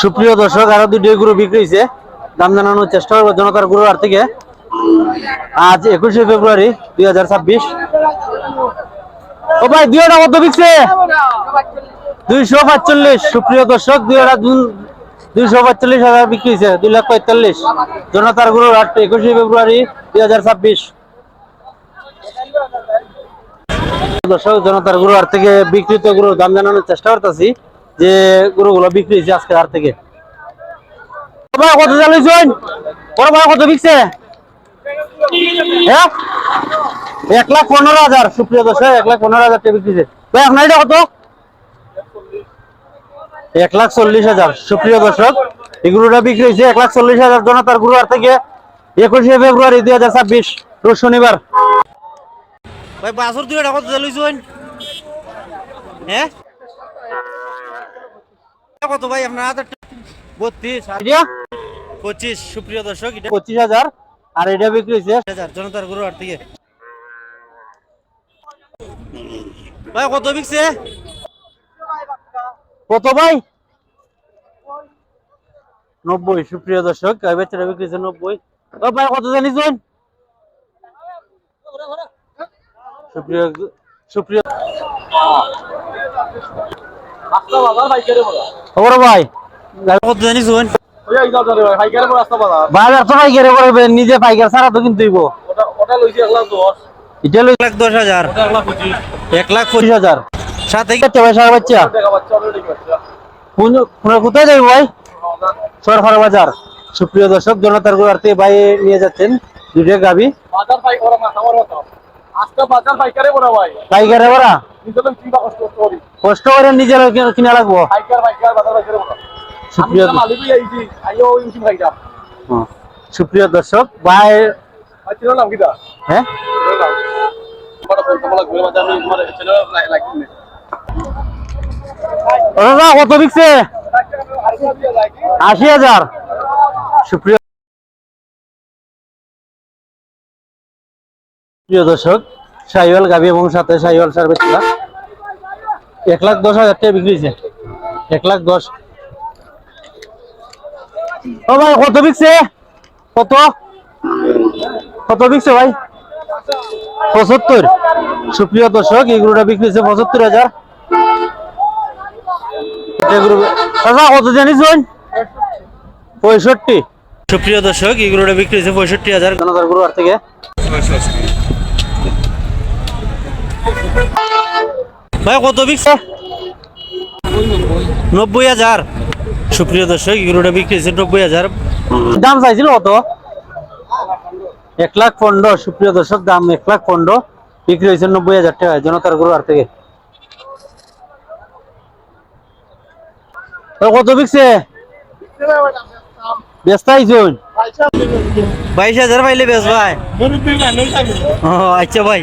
সুপ্রিয় দর্শক, আরো দুটি গরু বিক্রি হয়েছে, দাম জানানোর চেষ্টা করবো জনতার গরুর হাট থেকে। আজ 21শে ফেব্রুয়ারি 2026। ও ভাই, দুইটা কত বিকছে? 245। সুপ্রিয় দর্শক, 245,000 বিক্রি হয়েছে। 2,45,000 জনতার গরুর হাট, 21শে ফেব্রুয়ারি 2026। দর্শক, জনতার গরুর হাট থেকে বিক্রিত গরুর দাম জানানোর চেষ্টা করতেছি, যে গরুগুলো বিক্রি হয়েছে আজকের হাট থেকে। কত চালিয়েছেন? কত বিকছে? 1,15,000। সুপ্রিয় দর্শক, 1,15,000 টাকা বিক্রিছে ভাই। আপনার এটা কত? 1,40,000। সুপ্রিয় দর্শক, এই গরুটা বিক্রি হয়েছে 1,40,000 জনতার গরুর হাট থেকে, 21শে ফেব্রুয়ারি 2026, রোজ শনিবার। ভাই বাছুর দুইটা কত চালিয়েছেন? হ্যাঁ, কত ভাই আপনার হাতে? 32, 25। সুপ্রিয় দর্শক, এটা 25,000 আর এটা বিক্রি হয়েছে 1,000 জনতার গরুর হাট থেকে। ভাই কত বিকছে? কত ভাই? 90। সুপ্রিয় দর্শক, বেচারা বিক্রি হয়েছে 90। ভাই কত জানিছেন? সুপ্রিয় সুপ্রিয় খবর ভাই, কত জানিছেন? বাজার তো পাইকারি করবেন, নিজে পাইকার ছাড়া তো কিন্তু এটা 1,10,000, 1,25,000 সাথে সারা বাচ্চা। কোথায় যাবে ভাই? সরকার বাজার। সুপ্রিয় দর্শক, জনতার গরুর থেকে ভাই নিয়ে যাচ্ছেন দুটো গাবি। পাইকারে ওরা কষ্ট করে নিজের কিনা লাগবো। সুপ্রিয় দর্শক, ভাই হ্যাঁ কত বিকছে? 80,000। সুপ্রিয় দর্শক, শাহিওয়াল গাবি এবং সাথে শাহিওয়াল সার বেচা 1,10,000 টাকা বিক্রি হয়েছে। 1,10,000। ও ভাই কত বিকছে? কত কত বিকছে ভাই? 75। সুপ্রিয় দর্শক, এই গরুটা বিক্রি হয়েছে 75,000। কত জানিছেন? 65। সুপ্রিয় দর্শক, এই গরুটা বিক্রি হয়েছে 65,000 জনতার গরুর হাট থেকে। ভাই কত বিকছে? 90,000। সুপ্রিয় দর্শক, এই গরুটা বিক্রি হয়েছে 90,000। দাম চাইছিল কত? 1,15,000। সুপ্রিয় দর্শক, দাম 1,15,000, বিক্রি হয়েছে 90,000 টাকা জনতার গরুর হাট থেকে। কত বিকছে? ব্যস্ত আইছুন? 22,000 পাইলে বেশ ভাই। আচ্ছা ভাই।